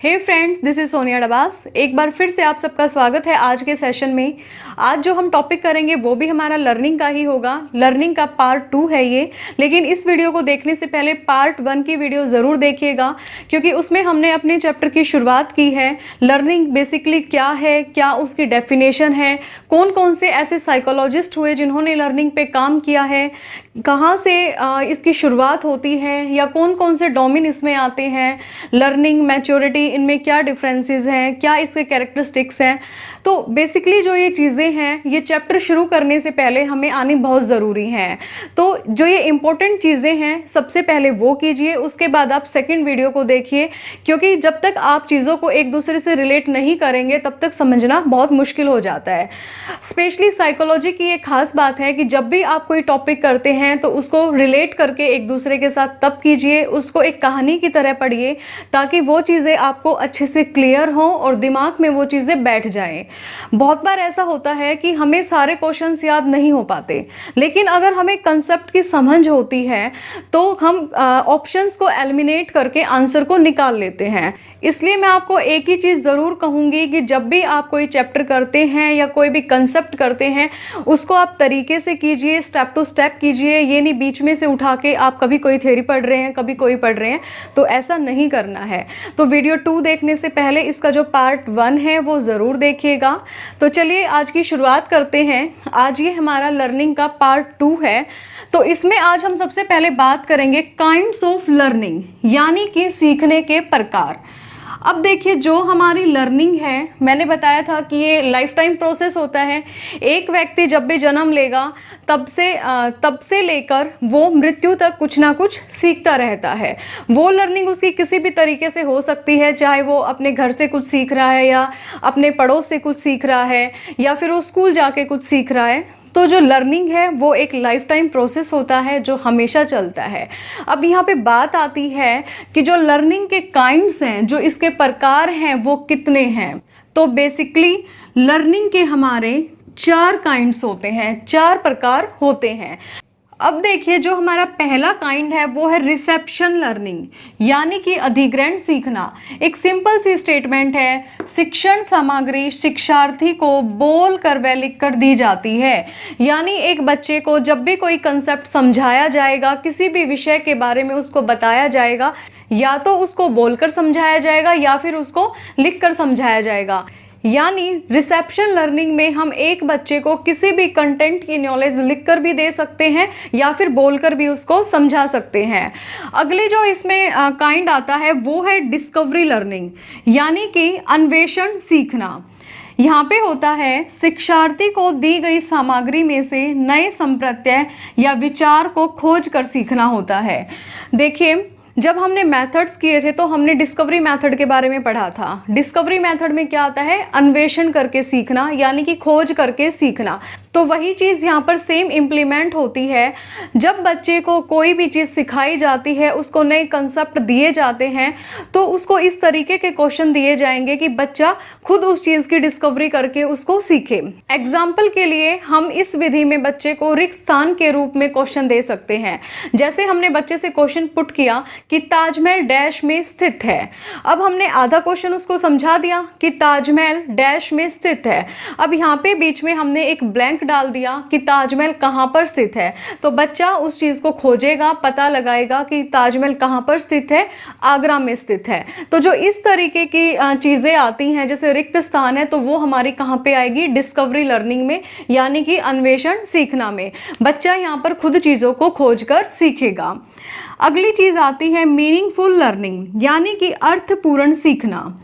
Hey friends, this is Sonia Dabas. एक बार फिर से आप सबका स्वागत है आज के सेशन में। आज जो हम टॉपिक करेंगे वो भी हमारा लर्निंग का ही होगा। लर्निंग का पार्ट 2 है ये, लेकिन इस वीडियो को देखने से पहले पार्ट 1 की वीडियो ज़रूर देखिएगा, क्योंकि उसमें हमने अपने चैप्टर की शुरुआत की है। लर्निंग बेसिकली क्या है, क्या उसकी डेफिनेशन है, कौन कौन से ऐसे साइकोलॉजिस्ट हुए जिन्होंने लर्निंग पे काम किया है, कहाँ से इसकी शुरुआत होती है, या कौन कौन से डोमेन इसमें आते हैं, लर्निंग, मैच्योरिटी, इनमें क्या डिफरेंसेस हैं, क्या इसके कैरेक्टरिस्टिक्स हैं। तो बेसिकली जो ये चीज़ें हैं ये चैप्टर शुरू करने से पहले हमें आनी बहुत ज़रूरी हैं। तो जो ये इम्पोर्टेंट चीज़ें हैं सबसे पहले वो कीजिए, उसके बाद आप सेकंड वीडियो को देखिए, क्योंकि जब तक आप चीज़ों को एक दूसरे से रिलेट नहीं करेंगे तब तक समझना बहुत मुश्किल हो जाता है। स्पेशली साइकोलॉजी की एक खास बात है कि जब भी आप कोई टॉपिक करते हैं तो उसको रिलेट करके एक दूसरे के साथ तब कीजिए, उसको एक कहानी की तरह पढ़िए, ताकि वो चीज़ें आपको अच्छे से क्लियर हों और दिमाग में वो चीज़ें बैठ जाएं। बहुत बार ऐसा होता है कि हमें सारे क्वेश्चंस याद नहीं हो पाते, लेकिन अगर हमें कंसेप्ट की समझ होती है तो हम ऑप्शंस को एलिमिनेट करके आंसर को निकाल लेते हैं। इसलिए मैं आपको एक ही चीज़ ज़रूर कहूँगी कि जब भी आप कोई चैप्टर करते हैं या कोई भी कंसेप्ट करते हैं उसको आप तरीके से कीजिए, स्टेप टू स्टेप कीजिए। ये नहीं बीच में से उठा के आप कभी कोई थ्योरी पढ़ रहे हैं, कभी कोई पढ़ रहे हैं, तो ऐसा नहीं करना है। तो वीडियो 2 देखने से पहले इसका जो पार्ट 1 है वो ज़रूर देखिएगा। तो चलिए आज की शुरुआत करते हैं। आज ये हमारा लर्निंग का पार्ट 2 है। तो इसमें आज हम सबसे पहले बात करेंगे काइंड्स ऑफ लर्निंग, यानी कि सीखने के प्रकार। अब देखिए, जो हमारी लर्निंग है, मैंने बताया था कि ये लाइफ टाइम प्रोसेस होता है। एक व्यक्ति जब भी जन्म लेगा तब से लेकर वो मृत्यु तक कुछ ना कुछ सीखता रहता है। वो लर्निंग उसकी किसी भी तरीके से हो सकती है, चाहे वो अपने घर से कुछ सीख रहा है, या अपने पड़ोस से कुछ सीख रहा है, या फिर वो स्कूल जाके कुछ सीख रहा है। तो जो लर्निंग है वो एक लाइफ टाइम प्रोसेस होता है जो हमेशा चलता है। अब यहाँ पे बात आती है कि जो लर्निंग के काइंड्स हैं, जो इसके प्रकार हैं, वो कितने हैं। तो बेसिकली लर्निंग के हमारे 4 काइंड्स होते हैं, 4 प्रकार होते हैं। अब देखिए, जो हमारा पहला काइंड है वो है रिसेप्शन लर्निंग, यानी कि अधिग्रहण सीखना। एक सिंपल सी स्टेटमेंट है, शिक्षण सामग्री शिक्षार्थी को बोल कर व लिख कर दी जाती है। यानी एक बच्चे को जब भी कोई कंसेप्ट समझाया जाएगा, किसी भी विषय के बारे में उसको बताया जाएगा, या तो उसको बोलकर समझाया जाएगा या फिर उसको लिख कर समझाया जाएगा। यानी रिसेप्शन लर्निंग में हम एक बच्चे को किसी भी कंटेंट की नॉलेज लिखकर भी दे सकते हैं या फिर बोलकर भी उसको समझा सकते हैं। अगले जो इसमें काइंड आता है वो है डिस्कवरी लर्निंग, यानी कि अन्वेषण सीखना। यहाँ पे होता है शिक्षार्थी को दी गई सामग्री में से नए संप्रत्यय या विचार को खोज कर सीखना होता है। देखिए, जब हमने मेथड्स किए थे तो हमने डिस्कवरी मेथड के बारे में पढ़ा था। डिस्कवरी मेथड में क्या आता है, अन्वेषण करके सीखना, यानी कि खोज करके सीखना। तो वही चीज़ यहाँ पर सेम इम्प्लीमेंट होती है। जब बच्चे को कोई भी चीज़ सिखाई जाती है, उसको नए कंसेप्ट दिए जाते हैं, तो उसको इस तरीके के क्वेश्चन दिए जाएंगे कि बच्चा खुद उस चीज़ की डिस्कवरी करके उसको सीखे। एग्जाम्पल के लिए हम इस विधि में बच्चे को रिक्त स्थान के रूप में क्वेश्चन दे सकते हैं। जैसे हमने बच्चे से क्वेश्चन पुट किया कि ताजमहल डैश में स्थित है। अब हमने आधा क्वेश्चन उसको समझा दिया कि ताजमहल डैश में स्थित है। अब यहाँ पे बीच में हमने एक ब्लैंक डाल दिया कि ताजमहल कहाँ पर स्थित है। तो बच्चा उस चीज़ को खोजेगा, पता लगाएगा कि ताजमहल कहाँ पर स्थित है, आगरा में स्थित है। तो जो इस तरीके की चीज़ें आती हैं, जैसे रिक्त स्थान है, तो वो हमारी कहाँ पे आएगी, डिस्कवरी लर्निंग में, यानी कि अन्वेषण सीखना में। बच्चा यहाँ पर खुद चीज़ों को खोज कर सीखेगा। अगली चीज़ आती है मीनिंगफुल लर्निंग, यानी कि अर्थपूर्ण सीखना।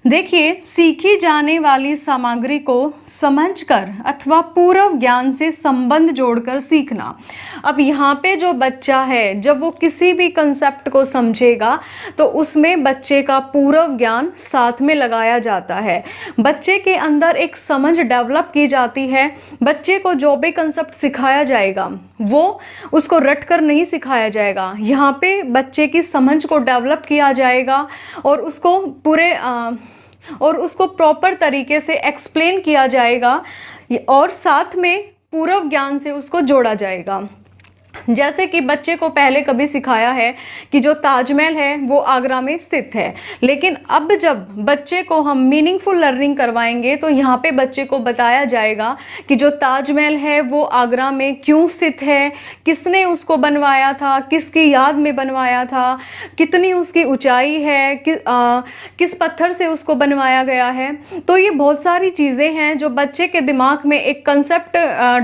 देखिए, सीखी जाने वाली सामग्री को समझकर अथवा पूर्व ज्ञान से संबंध जोड़कर सीखना। अब यहाँ पे जो बच्चा है, जब वो किसी भी कंसेप्ट को समझेगा तो उसमें बच्चे का पूर्व ज्ञान साथ में लगाया जाता है। बच्चे के अंदर एक समझ डेवलप की जाती है। बच्चे को जो भी कंसेप्ट सिखाया जाएगा वो उसको रट कर नहीं सिखाया जाएगा। यहाँ पे बच्चे की समझ को डेवलप किया जाएगा और उसको प्रॉपर तरीके से एक्सप्लेन किया जाएगा, और साथ में पूर्व ज्ञान से उसको जोड़ा जाएगा। जैसे कि बच्चे को पहले कभी सिखाया है कि जो ताजमहल है वो आगरा में स्थित है, लेकिन अब जब बच्चे को हम मीनिंगफुल लर्निंग करवाएंगे तो यहाँ पे बच्चे को बताया जाएगा कि जो ताजमहल है वो आगरा में क्यों स्थित है, किसने उसको बनवाया था, किसकी याद में बनवाया था, कितनी उसकी ऊंचाई है, किस पत्थर से उसको बनवाया गया है। तो ये बहुत सारी चीज़ें हैं जो बच्चे के दिमाग में एक कंसेप्ट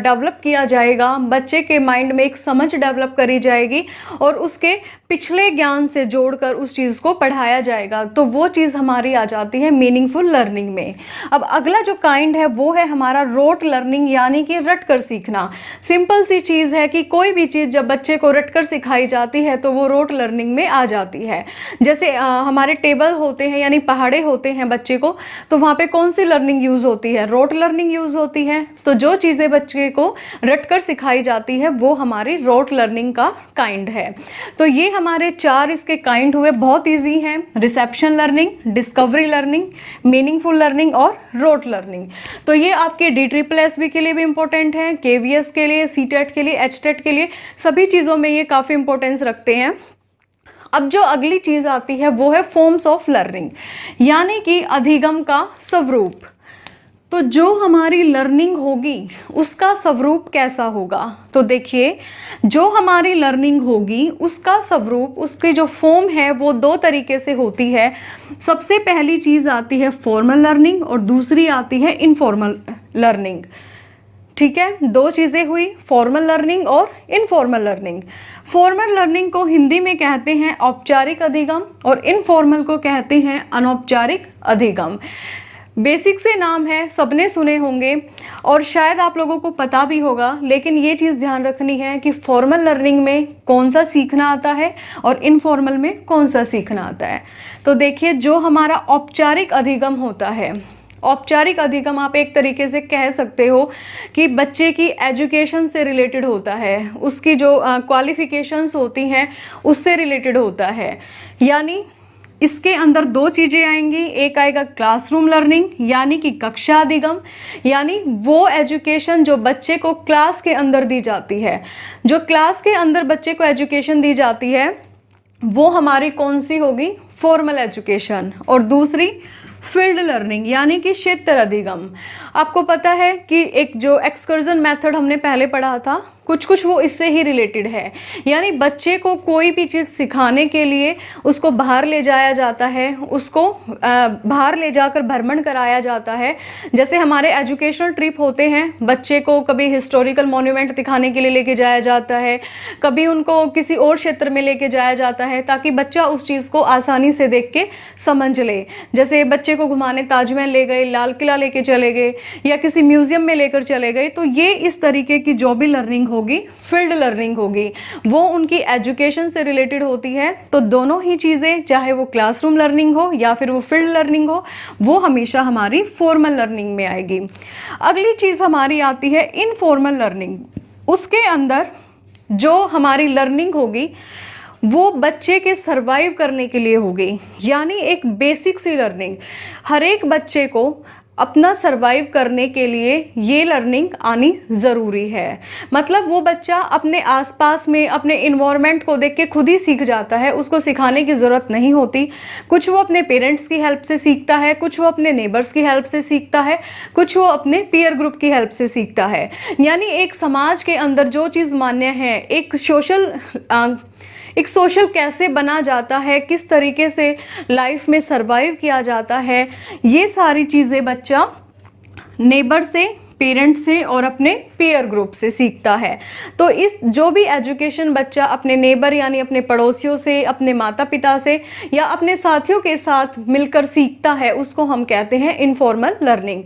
डेवलप किया जाएगा, बच्चे के माइंड में एक समझ डेवलप करी जाएगी और उसके पिछले ज्ञान से जोड़कर उस चीज़ को पढ़ाया जाएगा। तो वो चीज़ हमारी आ जाती है मीनिंगफुल लर्निंग में। अब अगला जो काइंड है वो है हमारा रोट लर्निंग, यानी कि रट कर सीखना। सिंपल सी चीज़ है कि कोई भी चीज़ जब बच्चे को रट कर सिखाई जाती है तो वो रोट लर्निंग में आ जाती है। जैसे हमारे टेबल होते हैं यानी पहाड़े होते हैं बच्चे को, तो वहाँ पे कौन सी लर्निंग यूज़ होती है? रोट लर्निंग यूज़ होती है। तो जो चीज़ें बच्चे को रट कर सिखाई जाती है वो हमारी रोट लर्निंग का काइंड है। तो ये हमारे 4 इसके काइंड हुए, बहुत इजी हैं। Reception learning, discovery learning, meaningful learning और रोट लर्निंग। तो ये आपके DSSB के लिए भी इंपॉर्टेंट है, KVS के लिए, CTET के लिए, HTET के लिए, सभी चीज़ों में ये काफ़ी इंपॉर्टेंस रखते हैं। अब जो अगली चीज़ आती है वो है फॉर्म्स ऑफ लर्निंग, यानी कि अधिगम का स्वरूप। तो जो हमारी लर्निंग होगी उसका स्वरूप कैसा होगा? तो देखिए, जो हमारी लर्निंग होगी उसका स्वरूप, उसकी जो फॉर्म है वो 2 तरीके से होती है। सबसे पहली चीज़ आती है फॉर्मल लर्निंग और दूसरी आती है इनफॉर्मल लर्निंग। ठीक है, 2 चीज़ें हुई, फॉर्मल लर्निंग और इनफॉर्मल लर्निंग। फॉर्मल लर्निंग को हिंदी में कहते हैं औपचारिक अधिगम और इनफॉर्मल को कहते हैं अनौपचारिक अधिगम। बेसिक से नाम है, सबने सुने होंगे और शायद आप लोगों को पता भी होगा, लेकिन ये चीज़ ध्यान रखनी है कि फॉर्मल लर्निंग में कौन सा सीखना आता है और इनफॉर्मल में कौन सा सीखना आता है। तो देखिए, जो हमारा औपचारिक अधिगम होता है, औपचारिक अधिगम आप एक तरीके से कह सकते हो कि बच्चे की एजुकेशन से रिलेटेड होता है, उसकी जो क्वालिफिकेशंस होती हैं उससे रिलेटेड होता है। यानी इसके अंदर 2 चीज़ें आएंगी, एक आएगा क्लासरूम लर्निंग यानी कि कक्षा अधिगम, यानी वो एजुकेशन जो बच्चे को क्लास के अंदर दी जाती है। जो क्लास के अंदर बच्चे को एजुकेशन दी जाती है वो हमारी कौन सी होगी? Formal education. और दूसरी फील्ड लर्निंग यानी कि क्षेत्र अधिगम। आपको पता है कि एक जो एक्सकर्जन मेथड हमने पहले पढ़ा था, कुछ वो इससे ही रिलेटेड है। यानी बच्चे को कोई भी चीज़ सिखाने के लिए उसको बाहर ले जाया जाता है, उसको बाहर ले जाकर भ्रमण कराया जाता है। जैसे हमारे एजुकेशनल ट्रिप होते हैं, बच्चे को कभी हिस्टोरिकल मॉन्यूमेंट दिखाने के लिए लेके जाया जाता है, कभी उनको किसी और क्षेत्र में लेके जाया जाता है ताकि बच्चा उस चीज़ को आसानी से देख के समझ ले। जैसे बच्चे को घुमाने ताजमहल ले गए, लाल किला लेके चले गए या किसी म्यूजियम में लेकर चले गए। तो ये इस तरीके की जो भी लर्निंग होगी, फील्ड लर्निंग होगी, वो उनकी एजुकेशन से रिलेटेड होती है। तो दोनों ही चीज़ें, चाहे वो क्लासरूम लर्निंग हो या फिर वो फील्ड लर्निंग हो, वो हमेशा हमारी फॉर्मल लर्निंग में आएगी। अगली चीज़ हमारी आती है इनफॉर्मल लर्निंग। उसके अंदर जो हमारी लर्निंग होगी वो बच्चे के सरवाइव करने के लिए होगी, यानी एक बेसिक सी लर्निंग। हर एक बच्चे को अपना सरवाइव करने के लिए ये लर्निंग आनी ज़रूरी है। मतलब वो बच्चा अपने आसपास में अपने इन्वायरमेंट को देख के खुद ही सीख जाता है, उसको सिखाने की ज़रूरत नहीं होती। कुछ वो अपने पेरेंट्स की हेल्प से सीखता है, कुछ वो अपने नेबर्स की हेल्प से सीखता है, कुछ वो अपने पीयर ग्रुप की हेल्प से सीखता है। यानी एक समाज के अंदर जो चीज़ मान्य है, एक सोशल कैसे बना जाता है, किस तरीके से लाइफ में सरवाइव किया जाता है, ये सारी चीज़ें बच्चा नेबर से, पेरेंट से और अपने पीयर ग्रुप से सीखता है। तो इस जो भी एजुकेशन बच्चा अपने नेबर यानी अपने पड़ोसियों से, अपने माता पिता से या अपने साथियों के साथ मिलकर सीखता है, उसको हम कहते हैं इनफॉर्मल लर्निंग।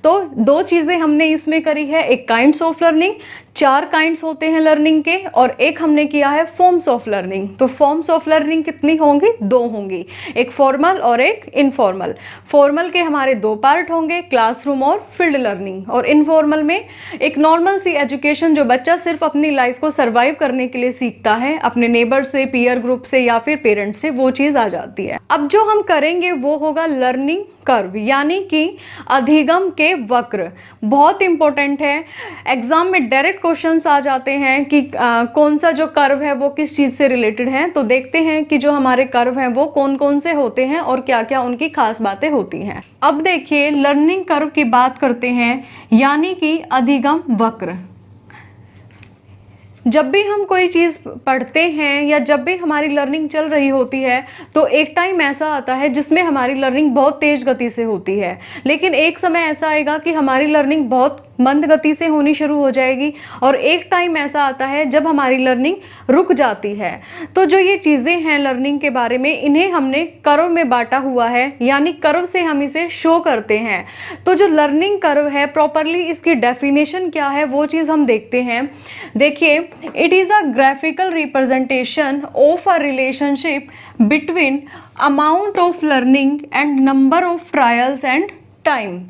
तो 2 चीज़ें हमने इसमें करी है, एक काइंड्स ऑफ लर्निंग, 4 काइंड्स होते हैं लर्निंग के, और एक हमने किया है फॉर्म्स ऑफ लर्निंग। तो फॉर्म्स ऑफ लर्निंग कितनी होंगी? 2 होंगी, एक फॉर्मल और एक इनफॉर्मल। फॉर्मल के हमारे 2 पार्ट होंगे, क्लासरूम और फील्ड लर्निंग। और इनफॉर्मल में एक नॉर्मल सी एजुकेशन जो बच्चा सिर्फ अपनी लाइफ को सरवाइव करने के लिए सीखता है, अपने नेबर से, पीयर ग्रुप से या फिर पेरेंट्स से, वो चीज़ आ जाती है। अब जो हम करेंगे वो होगा लर्निंग कर्व, यानी कि अधिगम के वक्र। बहुत इंपॉर्टेंट है, एग्जाम में डायरेक्ट क्वेश्चंस आ जाते हैं कि कौन सा जो कर्व है वो किस चीज़ से रिलेटेड है। तो देखते हैं कि जो हमारे कर्व हैं वो कौन कौन से होते हैं और क्या क्या उनकी खास बातें होती हैं। अब देखिए लर्निंग कर्व की बात करते हैं, यानी कि अधिगम वक्र। जब भी हम कोई चीज़ पढ़ते हैं या जब भी हमारी लर्निंग चल रही होती है तो एक टाइम ऐसा आता है जिसमें हमारी लर्निंग बहुत तेज़ गति से होती है, लेकिन एक समय ऐसा आएगा कि हमारी लर्निंग बहुत मंद गति से होनी शुरू हो जाएगी, और एक टाइम ऐसा आता है जब हमारी लर्निंग रुक जाती है। तो जो ये चीज़ें हैं लर्निंग के बारे में, इन्हें हमने कर्व में बांटा हुआ है, यानी कर्व से हम इसे शो करते हैं। तो जो लर्निंग कर्व है प्रॉपरली इसकी डेफिनेशन क्या है वो चीज़ हम देखते हैं। देखिए, it is a graphical representation of a relationship between amount of learning and number of trials and time.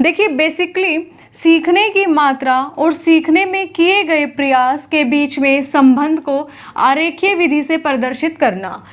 देखिए बेसिकली सीखने की मात्रा और सीखने में किए गए प्रयास के बीच में संबंध को आरेखीय विधि से प्रदर्शित करना,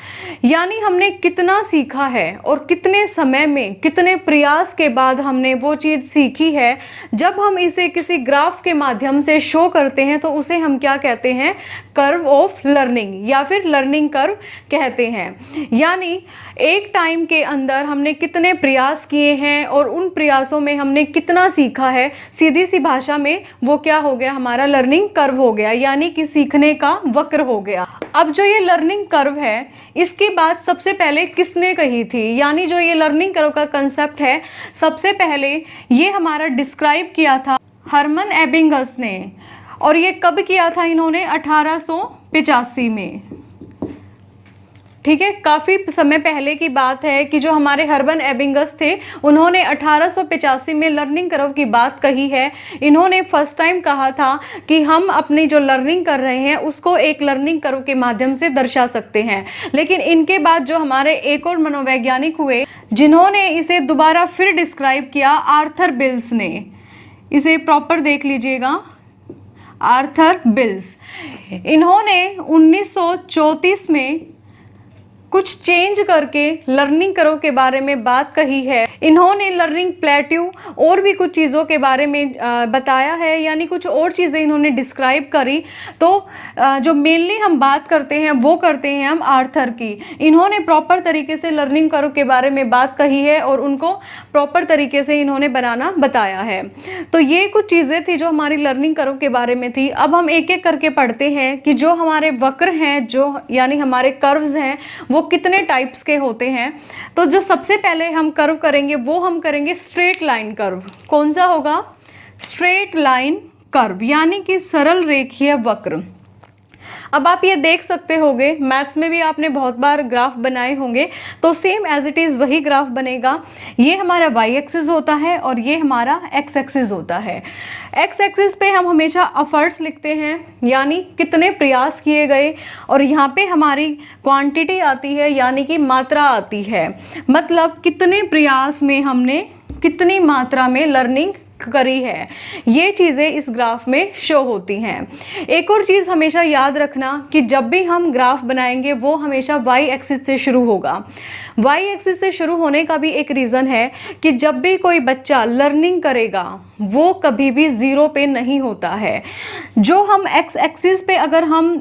यानी हमने कितना सीखा है और कितने समय में कितने प्रयास के बाद हमने वो चीज़ सीखी है। जब हम इसे किसी ग्राफ के माध्यम से शो करते हैं तो उसे हम क्या कहते हैं, कर्व ऑफ लर्निंग या फिर लर्निंग कर्व कहते हैं। यानी एक टाइम के अंदर हमने कितने प्रयास किए हैं और उन प्रयासों में हमने कितना सीखा है, सीधी सी भाषा में वो क्या हो गया, हमारा लर्निंग कर्व हो गया, यानी कि सीखने का वक्र हो गया। अब जो ये लर्निंग कर्व है इसकी बात सबसे पहले किसने कही थी, यानी जो ये लर्निंग कर्व का कंसेप्ट है सबसे पहले ये हमारा डिस्क्राइब किया था हरमन एबिंगस ने, और ये कब किया था इन्होंने, 1885 में। ठीक है, काफ़ी समय पहले की बात है कि जो हमारे हर्मन एबिंगस थे उन्होंने 1885 में लर्निंग कर्व की बात कही है। इन्होंने फर्स्ट टाइम कहा था कि हम अपनी जो लर्निंग कर रहे हैं उसको एक लर्निंग कर्व के माध्यम से दर्शा सकते हैं। लेकिन इनके बाद जो हमारे एक और मनोवैज्ञानिक हुए जिन्होंने इसे दोबारा फिर डिस्क्राइब किया, आर्थर बिल्स ने। इसे प्रॉपर देख लीजिएगा, आर्थर बिल्स। इन्होंने 1934 में कुछ चेंज करके लर्निंग कर्व के बारे में बात कही है। इन्होंने लर्निंग प्लेट्यू और भी कुछ चीज़ों के बारे में बताया है, यानी कुछ और चीज़ें इन्होंने डिस्क्राइब करी। तो जो मेनली हम बात करते हैं वो करते हैं हम आर्थर की। इन्होंने प्रॉपर तरीके से लर्निंग कर्व के बारे में बात कही है और उनको प्रॉपर तरीके से इन्होंने बनाना बताया है। तो ये कुछ चीज़ें थी जो हमारी लर्निंग कर्व के बारे में थी। अब हम एक एक करके पढ़ते हैं कि जो हमारे वक्र हैं, जो यानी हमारे कर्व्स हैं, वो कितने टाइप्स के होते हैं। तो जो सबसे पहले हम कर्व करेंगे वो हम करेंगे स्ट्रेट लाइन कर्व। कौन सा होगा, स्ट्रेट लाइन कर्व, यानी कि सरल रेखीय वक्र। अब आप ये देख सकते होंगे, मैथ्स में भी आपने बहुत बार ग्राफ बनाए होंगे, तो सेम एज इट इज़ वही ग्राफ बनेगा। ये हमारा वाई एक्सिस होता है और ये हमारा एक्स एक्सिस होता है। एक्स एक्सिस पे हम हमेशा एफर्ट्स लिखते हैं, यानी कितने प्रयास किए गए, और यहाँ पे हमारी क्वांटिटी आती है, यानी कि मात्रा आती है। मतलब कितने प्रयास में हमने कितनी मात्रा में लर्निंग करी है, ये चीज़ें इस ग्राफ में शो होती हैं। एक और चीज़ हमेशा याद रखना कि जब भी हम ग्राफ बनाएंगे वो हमेशा वाई एक्सिस से शुरू होगा। वाई एक्सिस से शुरू होने का भी एक रीज़न है कि जब भी कोई बच्चा लर्निंग करेगा वो कभी भी ज़ीरो पे नहीं होता है। जो हम एक्स एक्सिस पे अगर हम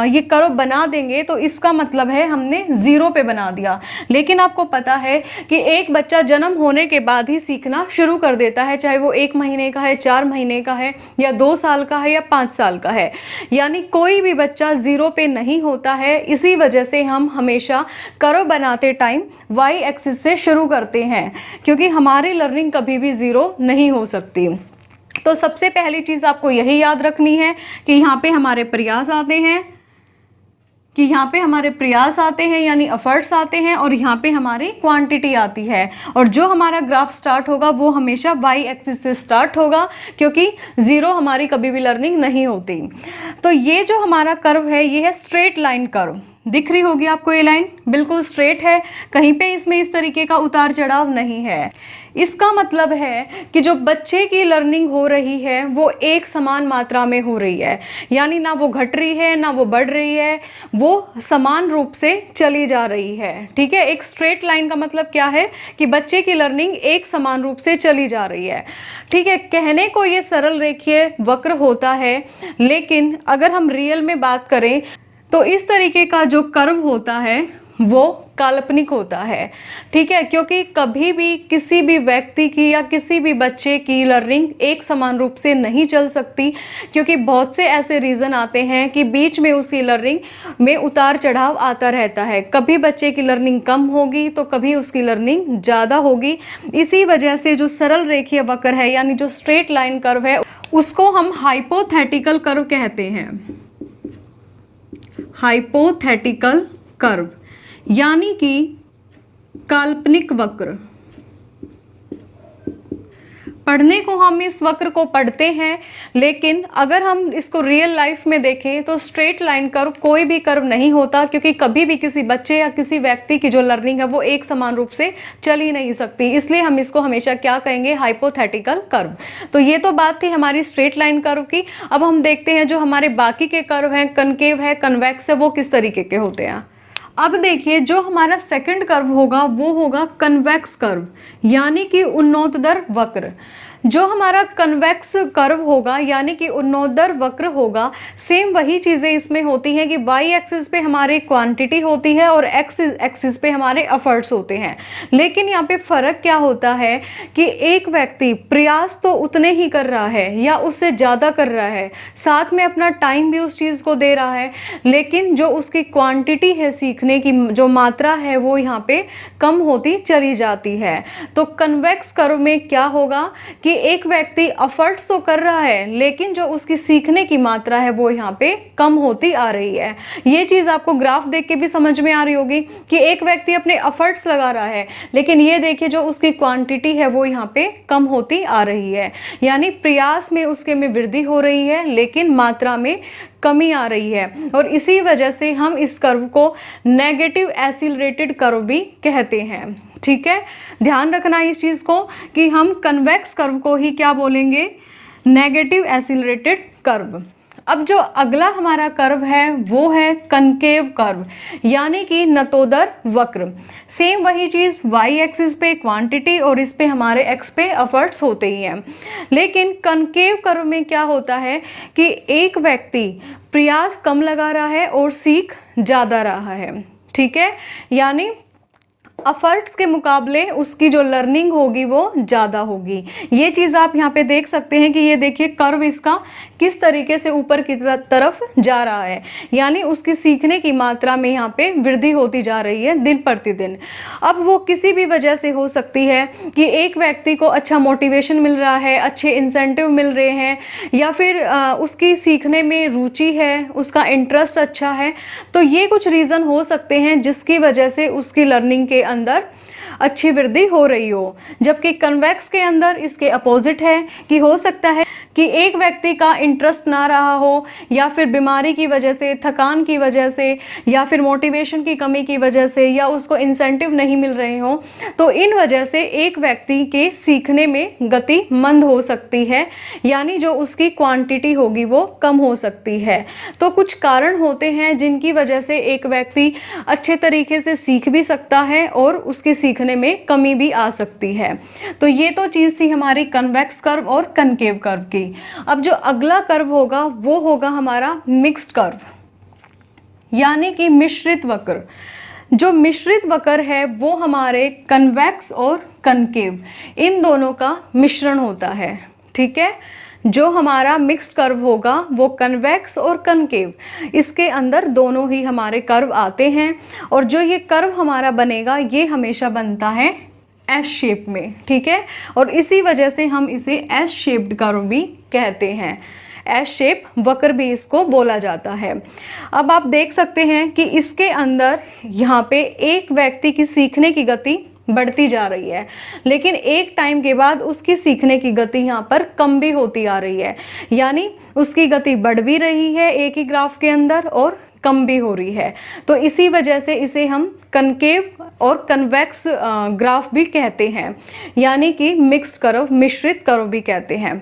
ये कर्व बना देंगे तो इसका मतलब है हमने ज़ीरो पे बना दिया। लेकिन आपको पता है कि एक बच्चा जन्म होने के बाद ही सीखना शुरू कर देता है, चाहे वो 1 महीने का है, 4 महीने का है, या 2 साल का है, या 5 साल का है। यानी कोई भी बच्चा ज़ीरो पे नहीं होता है। इसी वजह से हम हमेशा कर्व बनाते टाइम वाई एक्सिस से शुरू करते हैं, क्योंकि हमारी लर्निंग कभी भी ज़ीरो नहीं हो सकती। तो सबसे पहली चीज़ आपको यही याद रखनी है कि यहाँ पे हमारे प्रयास आते हैं, यानी एफर्ट्स आते हैं, और यहाँ पे हमारी क्वांटिटी आती है। और जो हमारा ग्राफ स्टार्ट होगा वो हमेशा वाई एक्सिस से स्टार्ट होगा, क्योंकि ज़ीरो हमारी कभी भी लर्निंग नहीं होती। तो ये जो हमारा कर्व है ये है स्ट्रेट लाइन कर्व, दिख रही होगी आपको ये लाइन, बिल्कुल स्ट्रेट है, कहीं पे इसमें इस तरीके का उतार चढ़ाव नहीं है। इसका मतलब है कि जो बच्चे की लर्निंग हो रही है वो एक समान मात्रा में हो रही है, यानी ना वो घट रही है ना वो बढ़ रही है, वो समान रूप से चली जा रही है। ठीक है, एक स्ट्रेट लाइन का मतलब क्या है कि बच्चे की लर्निंग एक समान रूप से चली जा रही है। ठीक है, कहने को ये सरल रेखीय वक्र होता है, लेकिन अगर हम रियल में बात करें तो इस तरीके का जो कर्व होता है वो काल्पनिक होता है। ठीक है, क्योंकि कभी भी किसी भी व्यक्ति की या किसी भी बच्चे की लर्निंग एक समान रूप से नहीं चल सकती, क्योंकि बहुत से ऐसे रीज़न आते हैं कि बीच में उसकी लर्निंग में उतार चढ़ाव आता रहता है। कभी बच्चे की लर्निंग कम होगी तो कभी उसकी लर्निंग ज़्यादा होगी। इसी वजह से जो सरल रेखीय वक्र है यानी जो स्ट्रेट लाइन कर्व है उसको हम हाइपोथेटिकल कर्व कहते हैं। हाइपोथेटिकल कर्व यानी कि काल्पनिक वक्र। पढ़ने को हम इस वक्र को पढ़ते हैं, लेकिन अगर हम इसको रियल लाइफ में देखें तो स्ट्रेट लाइन कर्व कोई भी कर्व नहीं होता, क्योंकि कभी भी किसी बच्चे या किसी व्यक्ति की जो लर्निंग है वो एक समान रूप से चल ही नहीं सकती। इसलिए हम इसको हमेशा क्या कहेंगे, हाइपोथेटिकल कर्व। तो ये तो बात थी हमारी स्ट्रेट लाइन कर्व की। अब हम देखते हैं जो हमारे बाकी के कर्व हैं, कनकेव है, कन्वेक्स है, वो किस तरीके के होते हैं। अब देखिए जो हमारा सेकंड कर्व होगा वो होगा कन्वेक्स कर्व, यानी कि उन्नोत्तर वक्र। जो हमारा कन्वेक्स कर्व होगा यानी कि उन्नोत्तर वक्र होगा, सेम वही चीज़ें इसमें होती हैं कि वाई एक्सिस पे हमारी क्वांटिटी होती है और एक्स एक्सिस पे हमारे एफर्ट्स होते हैं। लेकिन यहाँ पे फ़र्क क्या होता है कि एक व्यक्ति प्रयास तो उतने ही कर रहा है या उससे ज़्यादा कर रहा है, साथ में अपना टाइम भी उस चीज़ को दे रहा है, लेकिन जो उसकी क्वांटिटी है, सीखने की जो मात्रा है, वो यहाँ पे कम होती चली जाती है। तो कन्वेक्स कर्व में क्या होगा कि एक व्यक्ति एफर्ट्स तो कर रहा है, लेकिन जो उसकी सीखने की मात्रा है वो यहाँ पे कम होती आ रही है। ये चीज़ आपको ग्राफ देख के भी समझ में आ रही होगी कि एक व्यक्ति अपने एफर्ट्स लगा रहा है, लेकिन ये देखिए जो उसकी क्वांटिटी है वो यहाँ पे कम होती आ रही है, यानी प्रयास में उसके में वृद्धि हो रही है लेकिन मात्रा में कमी आ रही है। और इसी वजह से हम इस कर्व को नेगेटिव एसिलरेटेड कर्व भी कहते हैं। ठीक है, ध्यान रखना इस चीज़ को कि हम कन्वेक्स कर्व को ही क्या बोलेंगे, नेगेटिव एसिलरेटेड कर्व। अब जो अगला हमारा कर्व है वो है कनकेव कर्व, यानी कि नतोदर वक्र। सेम वही चीज़, वाई एक्सिस पे क्वांटिटी और इस पे हमारे एक्स पे एफर्ट्स होते ही हैं। लेकिन कनकेव कर्व में क्या होता है कि एक व्यक्ति प्रयास कम लगा रहा है और सीख ज़्यादा रहा है। ठीक है, यानी एफर्ट्स के मुकाबले उसकी जो लर्निंग होगी वो ज़्यादा होगी। ये चीज़ आप यहाँ पे देख सकते हैं कि ये देखिए कर्व इसका किस तरीके से ऊपर की तरफ जा रहा है, यानी उसकी सीखने की मात्रा में यहाँ पे वृद्धि होती जा रही है दिन प्रतिदिन। अब वो किसी भी वजह से हो सकती है कि एक व्यक्ति को अच्छा मोटिवेशन मिल रहा है, अच्छे इंसेंटिव मिल रहे हैं, या फिर उसकी सीखने में रुचि है, उसका इंटरेस्ट अच्छा है। तो ये कुछ रीज़न हो सकते हैं जिसकी वजह से उसकी लर्निंग के अंदर अच्छी वृद्धि हो रही हो। जबकि कन्वेक्स के अंदर इसके अपोजिट है कि हो सकता है कि एक व्यक्ति का इंटरेस्ट ना रहा हो, या फिर बीमारी की वजह से, थकान की वजह से, या फिर मोटिवेशन की कमी की वजह से, या उसको इंसेंटिव नहीं मिल रहे हो, तो इन वजह से एक व्यक्ति के सीखने में गति मंद हो सकती है, यानी जो उसकी क्वांटिटी होगी वो कम हो सकती है। तो कुछ कारण होते हैं जिनकी वजह से एक व्यक्ति अच्छे तरीके से सीख भी सकता है और उसके सीखने में कमी भी आ सकती है। तो ये तो चीज़ थी हमारी कन्वेक्स कर्व और कनकेव कर्व की। अब जो अगला कर्व होगा वो होगा हमारा मिक्स्ड कर्व, यानी कि मिश्रित वक्र। जो मिश्रित वक्र है वो हमारे कन्वेक्स और कनकेव इन दोनों का मिश्रण होता है। ठीक है, जो हमारा मिक्स्ड कर्व होगा वो कन्वेक्स और कनकेव, इसके अंदर दोनों ही हमारे कर्व आते हैं, और जो ये कर्व हमारा बनेगा ये हमेशा बनता है एस शेप में। ठीक है, और इसी वजह से हम इसे एस शेप्ड कर्व भी कहते हैं। एस शेप वक्र भी इसको बोला जाता है। अब आप देख सकते हैं कि इसके अंदर यहाँ पे एक व्यक्ति की सीखने की गति बढ़ती जा रही है, लेकिन एक टाइम के बाद उसकी सीखने की गति यहाँ पर कम भी होती आ रही है, यानी उसकी गति बढ़ भी रही है एक ही ग्राफ के अंदर और कम भी हो रही है। तो इसी वजह से इसे हम कनकेव और कन्वेक्स ग्राफ भी कहते हैं, यानी कि मिक्स्ड कर्व, मिश्रित कर्व भी कहते हैं।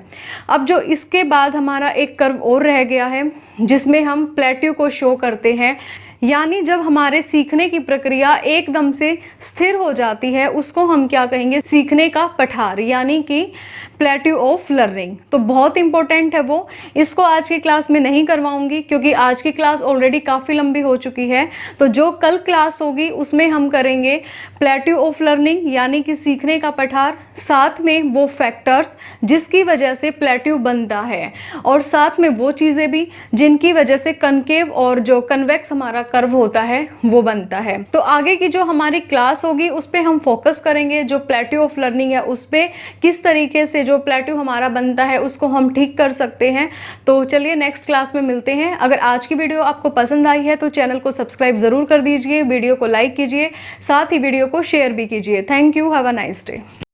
अब जो इसके बाद हमारा एक कर्व और रह गया है जिसमें हम प्लेट्यू को शो करते हैं, यानी जब हमारे सीखने की प्रक्रिया एकदम से स्थिर हो जाती है उसको हम क्या कहेंगे, सीखने का पठार, यानी कि प्लेट्यू ऑफ लर्निंग। तो बहुत इंपॉर्टेंट है वो, इसको आज की क्लास में नहीं करवाऊंगी क्योंकि आज की क्लास ऑलरेडी काफ़ी लंबी हो चुकी है। तो जो कल क्लास होगी उसमें हम करेंगे प्लेट्यू ऑफ लर्निंग यानी कि सीखने का पठार, साथ में वो फैक्टर्स जिसकी वजह से प्लेट्यू बनता है, और साथ में वो चीज़ें भी जिनकी वजह से कनकेव और जो कन्वेक्स हमारा कर्व होता है वो बनता है। तो आगे की जो हमारी क्लास होगी उस पर हम फोकस करेंगे, जो प्लेट्यू ऑफ लर्निंग है उस पर किस तरीके से जो प्लेट्यू हमारा बनता है उसको हम ठीक कर सकते हैं। तो चलिए नेक्स्ट क्लास में मिलते हैं। अगर आज की वीडियो आपको पसंद आई है तो चैनल को सब्सक्राइब ज़रूर कर दीजिए, वीडियो को लाइक कीजिए, साथ ही वीडियो को शेयर भी कीजिए। Thank you, have a nice day.